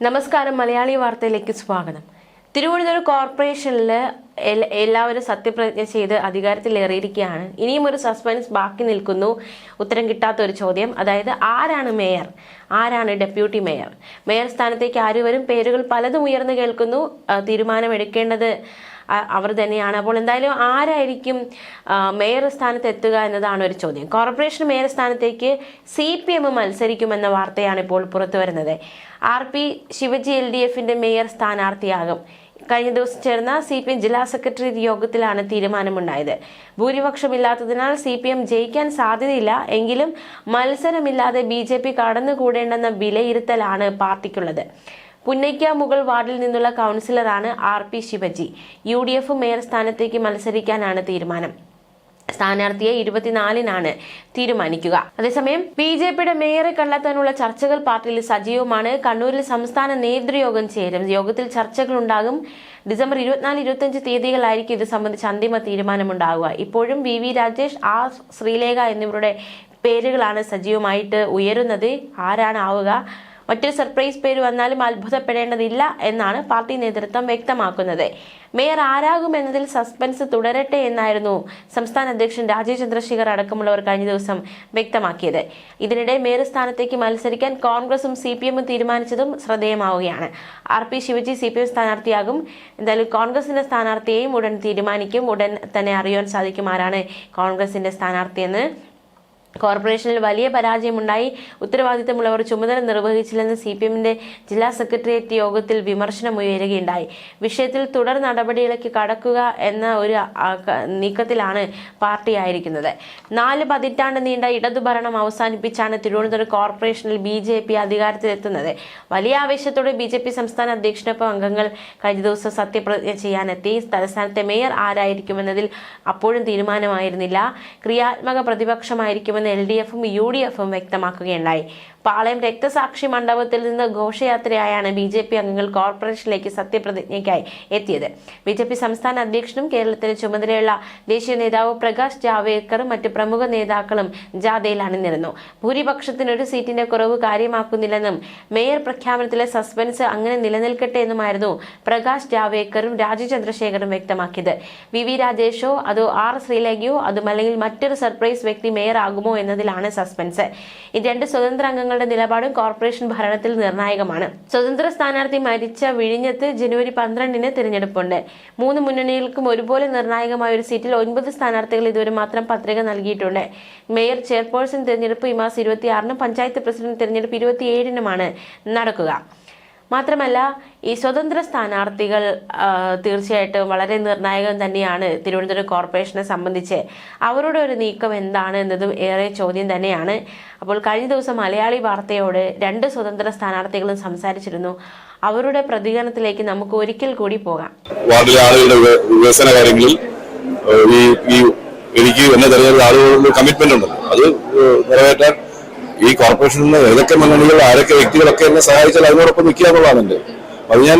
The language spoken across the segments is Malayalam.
നമസ്കാരം മലയാളി വാർത്തയിലേക്ക് സ്വാഗതം. തിരുവനന്തപുരം കോർപ്പറേഷനിൽ എല്ലാവരും സത്യപ്രതിജ്ഞ ചെയ്ത് അധികാരത്തിലേറിയിരിക്കുകയാണ്. ഇനിയും ഒരു സസ്പെൻസ് ബാക്കി നിൽക്കുന്നു. ഉത്തരം കിട്ടാത്ത ഒരു ചോദ്യം, അതായത് ആരാണ് മേയർ, ആരാണ് ഡെപ്യൂട്ടി മേയർ, മേയർ സ്ഥാനത്തേക്ക് ആര് വരും? പേരുകൾ പലതും ഉയർന്നു കേൾക്കുന്നു. തീരുമാനമെടുക്കേണ്ടത് അവർ തന്നെയാണ്. അപ്പോൾ എന്തായാലും ആരായിരിക്കും മേയർ സ്ഥാനത്ത് എത്തുക എന്നതാണ് ഒരു ചോദ്യം. കോർപ്പറേഷൻ മേയർ സ്ഥാനത്തേക്ക് CPM മത്സരിക്കുമെന്ന വാർത്തയാണ് ഇപ്പോൾ പുറത്തു വരുന്നത്. RP ശിവജി LDFന്റെ മേയർ സ്ഥാനാർത്ഥിയാകും. കഴിഞ്ഞ ദിവസം ചേർന്ന CPM ജില്ലാ സെക്രട്ടേറിയറ്റ് യോഗത്തിലാണ് തീരുമാനമുണ്ടായത്. ഭൂരിപക്ഷമില്ലാത്തതിനാൽ CPM ജയിക്കാൻ സാധ്യതയില്ല. എങ്കിലും മത്സരമില്ലാതെ BJP കടന്നുകൂടേണ്ടെന്ന വിലയിരുത്തലാണ് പാർട്ടിക്കുള്ളത്. പുന്നയ്ക്ക മുകൾ വാർഡിൽ നിന്നുള്ള കൗൺസിലറാണ് RP ശിവജി. UDF മേയർ സ്ഥാനത്തേക്ക് മത്സരിക്കാനാണ് തീരുമാനം. സ്ഥാനാർത്ഥിയെ 24-നാണ് തീരുമാനിക്കുക. അതേസമയം BJPയുടെ മേയറെ കണ്ടെത്താനുള്ള ചർച്ചകൾ പാർട്ടിയിൽ സജീവമാണ്. കണ്ണൂരിൽ സംസ്ഥാന നേതൃയോഗം ചേരും. യോഗത്തിൽ ചർച്ചകളുണ്ടാകും. ഡിസംബർ 24-25 തീയതികളായിരിക്കും ഇത് സംബന്ധിച്ച് അന്തിമ തീരുമാനമുണ്ടാകുക. ഇപ്പോഴും VV രാജേഷ്, R ശ്രീലേഖ എന്നിവരുടെ പേരുകളാണ് സജീവമായിട്ട് ഉയരുന്നത്. ആരാണ് ആവുക? മറ്റൊരു സർപ്രൈസ് പേര് വന്നാലും അത്ഭുതപ്പെടേണ്ടതില്ല എന്നാണ് പാർട്ടി നേതൃത്വം വ്യക്തമാക്കുന്നത്. മേയർ ആരാകുമെന്നതിൽ സസ്പെൻസ് തുടരട്ടെ എന്നായിരുന്നു സംസ്ഥാന അധ്യക്ഷൻ രാജീവ് ചന്ദ്രശേഖർ അടക്കമുള്ളവർ കഴിഞ്ഞ ദിവസം വ്യക്തമാക്കിയത്. ഇതിനിടെ മേയർ സ്ഥാനത്തേക്ക് മത്സരിക്കാൻ കോൺഗ്രസും CPM തീരുമാനിച്ചതും ശ്രദ്ധേയമാവുകയാണ്. RP Shivaji CPM സ്ഥാനാർത്ഥിയാകും. എന്തായാലും കോൺഗ്രസിന്റെ സ്ഥാനാർത്ഥിയെയും ഉടൻ തീരുമാനിക്കും. ഉടൻ തന്നെ അറിയാൻ സാധിക്കും ആരാണ് കോൺഗ്രസിന്റെ സ്ഥാനാർത്ഥിയെന്ന്. കോർപ്പറേഷനിൽ വലിയ പരാജയമുണ്ടായി. ഉത്തരവാദിത്തമുള്ളവർ ചുമതല നിർവഹിച്ചില്ലെന്ന് CPMന്റെ ജില്ലാ സെക്രട്ടേറിയറ്റ് യോഗത്തിൽ വിമർശനം ഉയരുകയുണ്ടായി. വിഷയത്തിൽ തുടർ നടപടിയിലേക്ക് കടക്കുക എന്ന ഒരു നീക്കത്തിലാണ് പാർട്ടിയായിരിക്കുന്നത്. 4 പതിറ്റാണ്ട് നീണ്ട ഇടതുഭരണം അവസാനിപ്പിച്ചാണ് തിരുവനന്തപുരം കോർപ്പറേഷനിൽ BJP അധികാരത്തിലെത്തുന്നത്. വലിയ ആവേശത്തോടെ BJP സംസ്ഥാന അധ്യക്ഷനൊപ്പം അംഗങ്ങൾ കഴിഞ്ഞ ദിവസം സത്യപ്രതിജ്ഞ ചെയ്യാനെത്തി. തലസ്ഥാനത്തെ മേയർ ആരായിരിക്കുമെന്നതിൽ അപ്പോഴും തീരുമാനമായിരുന്നില്ല. ക്രിയാത്മക പ്രതിപക്ഷമായിരിക്കുമെന്ന് LDFും UDFും വ്യക്തമാക്കുകയുണ്ടായി. പാളയം രക്തസാക്ഷി മണ്ഡപത്തിൽ നിന്ന് ഘോഷയാത്രയായാണ് BJP അംഗങ്ങൾ കോർപ്പറേഷനിലേക്ക് സത്യപ്രതിജ്ഞയ്ക്കായി എത്തിയത്. BJP സംസ്ഥാന അധ്യക്ഷനും കേരളത്തിന് ചുമതലയുള്ള ദേശീയ നേതാവ് പ്രകാശ് ജാവേദ്കറും മറ്റ് പ്രമുഖ നേതാക്കളും ജാഥയിൽ അണിനിരന്നു. ഭൂരിപക്ഷത്തിനൊരു സീറ്റിന്റെ കുറവ് കാര്യമാക്കുന്നില്ലെന്നും മേയർ പ്രഖ്യാപനത്തിലെ സസ്പെൻസ് അങ്ങനെ നിലനിൽക്കട്ടെ എന്നുമായിരുന്നു പ്രകാശ് ജാവേദ്കറും രാജീവ് ചന്ദ്രശേഖറും വ്യക്തമാക്കിയത്. VV രാജേഷോ അതോ R ശ്രീലേഖയോ അതുമല്ലെങ്കിൽ മറ്റൊരു സർപ്രൈസ് വ്യക്തി മേയർ ആകുമോ എന്നതിലാണ് സസ്പെൻസ്. ഈ 2 സ്വതന്ത്ര അംഗങ്ങളുടെ നിലപാടും കോർപ്പറേഷൻ ഭരണത്തിൽ നിർണായകമാണ്. സ്വതന്ത്ര സ്ഥാനാർത്ഥി മരിച്ച വിഴിഞ്ഞത്ത് ജനുവരി 12-ന് തിരഞ്ഞെടുപ്പുണ്ട്. 3 മുന്നണികൾക്കും ഒരുപോലെ നിർണായകമായ ഒരു സീറ്റിൽ 9 സ്ഥാനാർത്ഥികൾ ഇതുവരെ മാത്രം പത്രിക നൽകിയിട്ടുണ്ട്. മേയർ, ചെയർപേഴ്സൺ തിരഞ്ഞെടുപ്പ് ഈ മാസം 26-നും പഞ്ചായത്ത് പ്രസിഡന്റ് തിരഞ്ഞെടുപ്പ് 27-നുമാണ് നടക്കുക. മാത്രമല്ല ഈ സ്വതന്ത്ര സ്ഥാനാർത്ഥികൾ തീർച്ചയായിട്ടും വളരെ നിർണായകം തന്നെയാണ് തിരുവനന്തപുരം കോർപ്പറേഷനെ സംബന്ധിച്ച്. അവരുടെ ഒരു നീക്കം എന്താണ് എന്നതും ഏറെ ചോദ്യം തന്നെയാണ്. അപ്പോൾ കഴിഞ്ഞ ദിവസം മലയാളി വാർത്തയോട് 2 സ്വതന്ത്ര സ്ഥാനാർത്ഥികളും സംസാരിച്ചിരുന്നു. അവരുടെ പ്രതികരണത്തിലേക്ക് നമുക്ക് ഒരിക്കൽ കൂടി പോകാം. വാർഡിലെ ആളുകളുടെ വികസന കാര്യങ്ങളിൽ എനിക്ക് എന്നെ തെരഞ്ഞെടുത്ത ആളുകളുടെ കമ്മിറ്റ്മെന്റ് ഉണ്ടല്ലോ, അത് നിറവേറ്റാൻ ഈ കോർപ്പറേഷനിൽ നിന്ന് ഏതൊക്കെ മുന്നണികൾ ആരൊക്കെ വ്യക്തികളൊക്കെ എന്നെ സഹായിച്ചാൽ അതിനോടൊപ്പം നിൽക്കുക എന്നുള്ളതാണ് എൻ്റെ. അത് ഞാൻ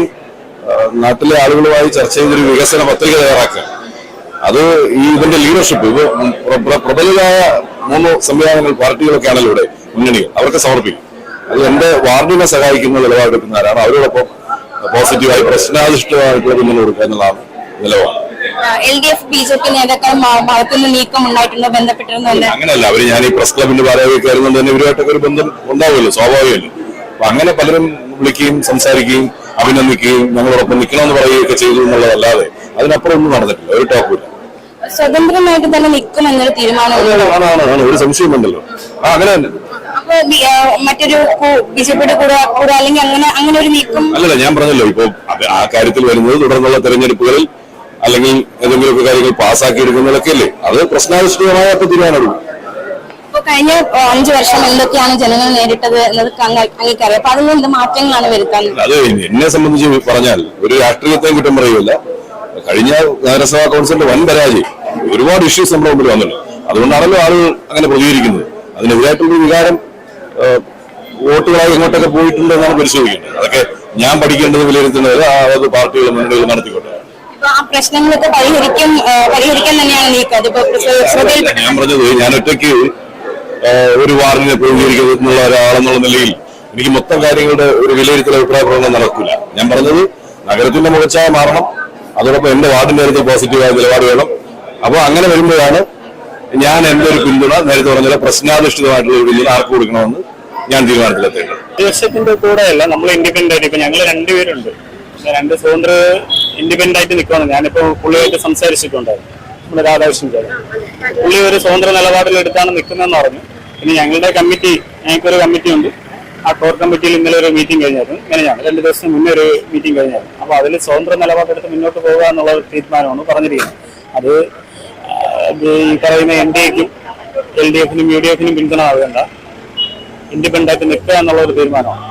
നാട്ടിലെ ആളുകളുമായി ചർച്ച ചെയ്തൊരു വികസന പത്രിക തയ്യാറാക്കുക. അത് ഇതിന്റെ ലീഡർഷിപ്പ് പ്രബലരായ 3 സംവിധാനങ്ങൾ പാർട്ടികളൊക്കെ ആണല്ലോ ഇവിടെ മുന്നണികൾ, അവർക്ക് സമർപ്പിക്കും. അത് എന്റെ വാർഡിനെ സഹായിക്കുന്ന നിലപാടെടുക്കുന്നവരാണ്. അവരോടൊപ്പം പോസിറ്റീവായി പ്രശ്നാധിഷ്ഠിതമായിട്ടുള്ള പിന്തുണ കൊടുക്കുക എന്നുള്ളതാണ് നിലപാട്. LDF BJP നേതാക്കളും ഭാഗത്തുനിന്ന് നീക്കം ഉണ്ടായിട്ടുണ്ടോ ബന്ധപ്പെട്ടിരുന്നല്ലോ? അങ്ങനെയല്ല, അവര് ഞാൻ ഈ പ്രസ് ക്ലബിന്റെ ഭാരവാഹിയൊക്കെ ആയിരുന്നുകൊണ്ട് തന്നെ ഇവരുമായിട്ടൊക്കെ ഒരു ബന്ധം ഉണ്ടാവുമല്ലോ, സ്വാഭാവികമല്ലോ. അപ്പൊ അങ്ങനെ പലരും വിളിക്കുകയും സംസാരിക്കുകയും അഭിനന്ദിക്കുകയും ഞങ്ങളോടൊപ്പം നിൽക്കണമെന്ന് പറയുകയൊക്കെ ചെയ്തു എന്നുള്ളതല്ലാതെ അതിനപ്പുറം ഒന്നും നടന്നിട്ടില്ല, ഒരു ടോപ്പില്ല. സ്വതന്ത്രമായിട്ട് തന്നെ നിൽക്കും എന്നൊരു തീരുമാനം ഒരു സംശയമുണ്ടല്ലോ. അങ്ങനെ തന്നെ മറ്റൊരു BJPയുടെ കൂടെ അല്ലെങ്കിൽ അങ്ങനെ ഒരു നീക്കം അല്ലല്ല, ഞാൻ പറഞ്ഞല്ലോ ഇപ്പൊ ആ കാര്യത്തിൽ വരുന്നത് തുടർന്നുള്ള തെരഞ്ഞെടുപ്പുകളിൽ അല്ലെങ്കിൽ ഏതെങ്കിലുമൊക്കെ കാര്യങ്ങൾ പാസ്സാക്കി എടുക്കുന്നതൊക്കെ അല്ലേ, അത് പ്രശ്നാധിഷ്ഠിതമായ തീരുമാനമുള്ളൂ. ഇപ്പൊ കഴിഞ്ഞ 5 വർഷം എന്തൊക്കെയാണ് ജനങ്ങൾ നേരിട്ടത് എന്നത് അങ്ങേക്കറിയാം. അപ്പൊ അതിൽ എന്ത് മാറ്റങ്ങളാണ് വരുത്താൻ? അത് എന്നെ സംബന്ധിച്ച് പറഞ്ഞാൽ ഒരു രാഷ്ട്രീയത്തെയും കുറ്റം പറയുകയില്ല. കഴിഞ്ഞ നഗരസഭാ കൗൺസിലിന്റെ വൻ പരാജയം, ഒരുപാട് ഇഷ്യൂസ് നമ്മുടെ മുമ്പിൽ വന്നല്ലോ. അതുകൊണ്ടാണല്ലോ ആളുകൾ അങ്ങനെ പ്രതികരിക്കുന്നത്. അതിനെതിരായിട്ടുള്ള വികാരം വോട്ടുകളായി എങ്ങോട്ടൊക്കെ പോയിട്ടുണ്ട് എന്നാണ് പരിശോധിക്കേണ്ടത്. അതൊക്കെ ഞാൻ പഠിക്കേണ്ടത് വിലയിരുത്തുന്നത് അത് പാർട്ടികൾ മുന്നണികൾ നടത്തിക്കൊണ്ടേ. ആ പ്രശ്നങ്ങളൊക്കെ പരിഹരിക്കാൻ തന്നെയാണ് നീക്കം. ഞാൻ പറഞ്ഞത് ഞാൻ ഒറ്റയ്ക്ക് ഒരു വാർഡിനെ പ്രതികരിക്കുന്ന ഒരാളെന്നുള്ള നിലയിൽ എനിക്ക് മൊത്തം കാര്യങ്ങളുടെ ഒരു വിലയിരുത്തൽ അഭിപ്രായ പ്രകടനം നടക്കില്ല. ഞാൻ പറഞ്ഞത് നഗരത്തിന്റെ മുഖച്ഛായ മാറണം, അതോടൊപ്പം എന്റെ വാർഡിന്റെ കാര്യത്തിൽ പോസിറ്റീവായ നിലപാട് വേണം. അപ്പോൾ അങ്ങനെ വരുമ്പോഴാണ് ഞാൻ എന്റെ ഒരു പിന്തുണ നേരത്തെ പറഞ്ഞ പ്രശ്നാധിഷ്ഠിതമായിട്ടുള്ള ഒരു പിന്തുണ ആർക്ക് കൊടുക്കണമെന്ന് ഞാൻ തീരുമാനത്തിലെത്തേണ്ടത്. പ്രതിപക്ഷത്തിന്റെ കൂടെയല്ല, നമ്മൾ ഇൻഡിപെൻഡന്റ് ആയിട്ട് ഇപ്പൊ ഞങ്ങൾ രണ്ടുപേരുണ്ട്, രണ്ട് സ്വതന്ത്ര ഇൻഡിപെൻഡന്റ് ആയിട്ട് നിൽക്കുകയാണ്. ഞാനിപ്പോ പുള്ളിയായിട്ട് സംസാരിച്ചിട്ടുണ്ടായിരുന്നു, നമ്മുടെ രാധാകൃഷ്ണൻ ചേട്ടൻ. പുള്ളി ഒരു സ്വതന്ത്ര നിലപാടിലെടുത്താണ് നിൽക്കുന്നതെന്ന് പറഞ്ഞു. പിന്നെ ഞങ്ങളുടെ കമ്മിറ്റി, ഞങ്ങൾക്കൊരു കമ്മിറ്റി ഉണ്ട്. ആ കോർ കമ്മിറ്റിയിൽ ഇന്നലെ ഒരു മീറ്റിംഗ് കഴിഞ്ഞായിരുന്നു. ഇങ്ങനെയാണ് 2 ദിവസം മുന്നേ ഒരു മീറ്റിംഗ് കഴിഞ്ഞായിരുന്നു. അപ്പൊ അതിൽ സ്വതന്ത്ര നിലപാടെടുത്ത് മുന്നോട്ട് പോകുക എന്നുള്ള ഒരു തീരുമാനമാണ് പറഞ്ഞിരിക്കുന്നത്. അത് ഈ പറയുന്ന NDAക്കും LDFനും UDFനും പിന്തുണ ആവേണ്ട, ഇൻഡിപെൻഡന്റ് ആയിട്ട് നിൽക്കുക എന്നുള്ള ഒരു തീരുമാനമാണ്.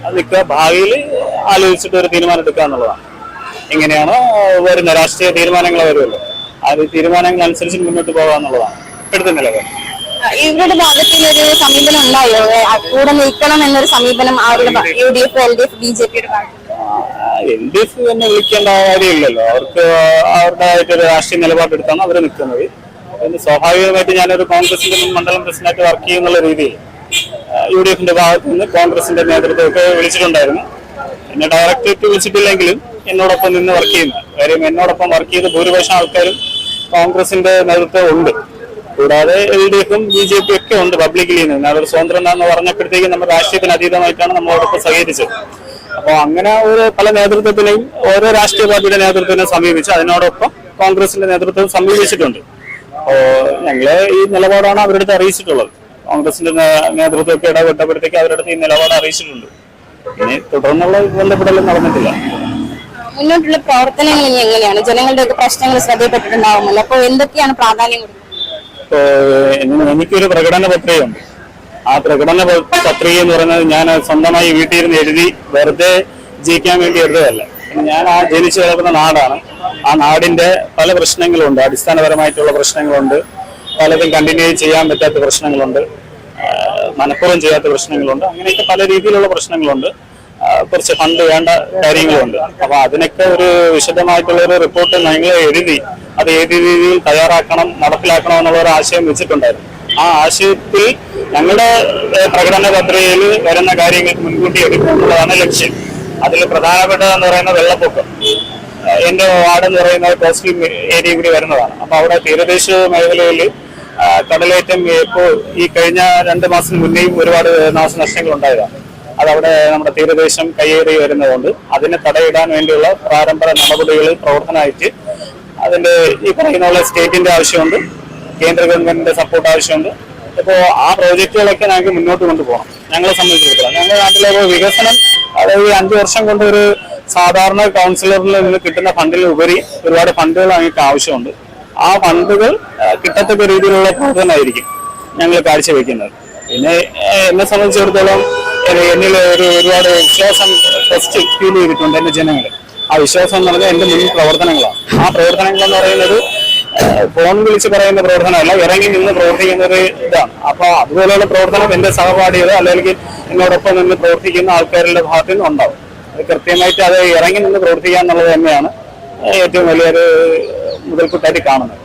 അത് നിൽക്കുക, ഭാവിയിൽ ആലോചിച്ചിട്ട് ഒരു തീരുമാനം എടുക്കുക എന്നുള്ളതാണ്. എങ്ങനെയാണോ വരുന്ന രാഷ്ട്രീയ തീരുമാനങ്ങൾ വരുമല്ലോ, ആ ഒരു തീരുമാനങ്ങൾ അനുസരിച്ച് മുന്നോട്ട് പോകുക എന്നുള്ളതാണ് ഇപ്പോഴത്തെ നിലപാട്. ഇവരുടെ ഭാഗത്തിൽ ഒരു സമീപനം ഉണ്ടായോ, കൂടെ നിൽക്കണം എന്നൊരു സമീപനം അവരുടെ UDF, LDF, BJPയുടെ ഭാഗത്ത്? LDF തന്നെ വിളിക്കേണ്ട കാര്യമില്ലല്ലോ. അവർക്ക് അവരുടേതായിട്ടൊരു രാഷ്ട്രീയ നിലപാടെടുത്താണ് അവർ നിൽക്കുന്നത്. പിന്നെ സ്വാഭാവികമായിട്ട് ഞാനൊരു കോൺഗ്രസിന്റെ മണ്ഡലം പ്രസിഡന്റായിട്ട് വർക്ക് ചെയ്യുന്നുള്ള രീതിയിൽ UDFന്റെ ഭാഗത്ത് നിന്ന് കോൺഗ്രസിന്റെ നേതൃത്വമൊക്കെ വിളിച്ചിട്ടുണ്ടായിരുന്നു. എന്നെ ഡയറക്ടറേറ്റ് വിളിച്ചിട്ടില്ലെങ്കിലും എന്നോടൊപ്പം നിന്ന് വർക്ക് ചെയ്യുന്ന കാര്യം, എന്നോടൊപ്പം വർക്ക് ചെയ്ത ഭൂരിപക്ഷം ആൾക്കാരും കോൺഗ്രസിന്റെ നേതൃത്വം ഉണ്ട്. കൂടാതെ LDFും BJP ഒക്കെ ഉണ്ട് പബ്ലിക്കലി. അവർ സ്വതന്ത്രം എന്ന് പറഞ്ഞപ്പോഴത്തേക്കും നമ്മുടെ രാഷ്ട്രീയത്തിന് അതീതമായിട്ടാണ് നമ്മളോടൊപ്പം സഹകരിച്ചത്. അപ്പോൾ അങ്ങനെ ഒരു പല നേതൃത്വത്തിനെയും ഓരോ രാഷ്ട്രീയ പാർട്ടിയുടെ നേതൃത്വത്തിനെ സമീപിച്ച് അതിനോടൊപ്പം കോൺഗ്രസിന്റെ നേതൃത്വം സമീപിച്ചിട്ടുണ്ട്. അപ്പോൾ ഞങ്ങള് ഈ നിലപാടാണ് അവരുടെ അടുത്ത് അറിയിച്ചിട്ടുള്ളത്. കോൺഗ്രസിന്റെ നേതൃത്വമൊക്കെ ഇടപെട്ടപ്പോഴത്തേക്ക് അവരുടെ അടുത്ത് ഈ നിലപാട് അറിയിച്ചിട്ടുണ്ട്. ഇനി തുടർന്നുള്ള ബന്ധപ്പെടലും നടന്നിട്ടില്ല. മുന്നോട്ടുള്ള പ്രവർത്തനങ്ങൾ ഇനി എങ്ങനെയാണ്? ജനങ്ങളുടെയൊക്കെ പ്രശ്നങ്ങൾ ശ്രദ്ധയിൽപ്പെട്ടിട്ടുണ്ടാവുമല്ലോ, അപ്പോൾ എന്തൊക്കെയാണ് പ്രാധാന്യം കൊടുക്കുന്നത്? എനിക്കൊരു പ്രകടന പത്രികയുണ്ട്. ആ പ്രകടന പത്രിക എന്ന് പറയുന്നത് ഞാൻ സ്വന്തമായി വീട്ടിൽ ഇരുന്ന് എഴുതി വെറുതെ ജയിക്കാൻ വേണ്ടി എഴുതുകയല്ല. ഞാൻ ജനിച്ചു കിടക്കുന്ന നാടാണ്. ആ നാടിന്റെ പല പ്രശ്നങ്ങളുണ്ട്, അടിസ്ഥാനപരമായിട്ടുള്ള പ്രശ്നങ്ങളുണ്ട്, പലതും കണ്ടിന്യൂ ചെയ്യാൻ പറ്റാത്ത പ്രശ്നങ്ങളുണ്ട്, മനഃപൂർവ്വം ചെയ്യാത്ത പ്രശ്നങ്ങളുണ്ട്. അങ്ങനെയൊക്കെ പല രീതിയിലുള്ള പ്രശ്നങ്ങളുണ്ട്. കുറച്ച് ഫണ്ട് വേണ്ട കാര്യങ്ങളുണ്ട്. അപ്പൊ അതിനൊക്കെ ഒരു വിശദമായിട്ടുള്ള ഒരു റിപ്പോർട്ട് ഞങ്ങൾ എഴുതി അത് ഏത് രീതിയിൽ തയ്യാറാക്കണം, നടപ്പിലാക്കണം എന്നുള്ള ഒരു ആശയം വെച്ചിട്ടുണ്ടായിരുന്നു. ആ ആശയത്തിൽ ഞങ്ങളുടെ പ്രകടന പത്രികയിൽ വരുന്ന കാര്യങ്ങൾ മുൻകൂട്ടി എടുക്കുക എന്നുള്ളതാണ് ലക്ഷ്യം. അതിൽ പ്രധാനപ്പെട്ടതെന്ന് പറയുന്ന വെള്ളപ്പൊക്കം. എന്റെ വാർഡ് എന്ന് പറയുന്നത് കോസ്റ്റൽ ഏരിയ കൂടി വരുന്നതാണ്. അപ്പൊ അവിടെ തീരദേശ മേഖലയിൽ കടലേറ്റം ഇപ്പോൾ ഈ കഴിഞ്ഞ 2 മാസം മുന്നേയും ഒരുപാട് നാശനഷ്ടങ്ങൾ ഉണ്ടായതാണ്. അതവിടെ നമ്മുടെ തീരദേശം കയ്യേറി വരുന്നതുകൊണ്ട് അതിനെ തടയിടാൻ വേണ്ടിയുള്ള പ്രാരംഭ നടപടികൾ പ്രവർത്തനമായിട്ട് അതിന്റെ ഈ പറയുന്ന സ്റ്റേറ്റിന്റെ ആവശ്യമുണ്ട്, കേന്ദ്ര ഗവൺമെന്റിന്റെ സപ്പോർട്ട് ആവശ്യമുണ്ട്. ഇപ്പോൾ ആ പ്രോജക്റ്റുകളൊക്കെ ഞങ്ങൾക്ക് മുന്നോട്ട് കൊണ്ടുപോകണം. ഞങ്ങളെ സംബന്ധിച്ചിടത്തോളം ഞങ്ങളുടെ നാട്ടിലെ വികസനം, അതായത് 5 വർഷം കൊണ്ട് ഒരു സാധാരണ കൗൺസിലറിൽ നിന്ന് കിട്ടുന്ന ഫണ്ടിൽ ഉപരി ഒരുപാട് ഫണ്ടുകൾ ഞങ്ങൾക്ക് ആവശ്യമുണ്ട്. ആ ഫണ്ടുകൾ കിട്ടത്തക്ക രീതിയിലുള്ള പ്രവർത്തനമായിരിക്കും ഞങ്ങൾ കാഴ്ചവെക്കുന്നത്. പിന്നെ എന്നെ സംബന്ധിച്ചിടത്തോളം എന്നിൽ ഒരുപാട് വിശ്വാസം ഫസ്റ്റ് ഫീൽ ചെയ്തിട്ടുണ്ട് എന്റെ ജനങ്ങൾ. ആ വിശ്വാസം എന്ന് പറഞ്ഞാൽ എന്റെ മുൻ പ്രവർത്തനങ്ങളാണ്. ആ പ്രവർത്തനങ്ങൾ എന്ന് പറയുന്നത് ഫോൺ വിളിച്ച് പറയുന്ന പ്രവർത്തനമല്ല, ഇറങ്ങി നിന്ന് പ്രവർത്തിക്കുന്ന ഒരു ഇതാണ്. അപ്പൊ അതുപോലെയുള്ള പ്രവർത്തനം എന്റെ സഹപാഠികൾ അല്ലെങ്കിൽ എന്നോടൊപ്പം നിന്ന് പ്രവർത്തിക്കുന്ന ആൾക്കാരുടെ ഭാഗത്തു നിന്ന് ഉണ്ടാവും. അത് കൃത്യമായിട്ട് അത് ഇറങ്ങി നിന്ന് പ്രവർത്തിക്കുക എന്നുള്ളത് തന്നെയാണ് ഏറ്റവും വലിയൊരു മുതൽക്കൂട്ടായിട്ട് കാണുന്നത്.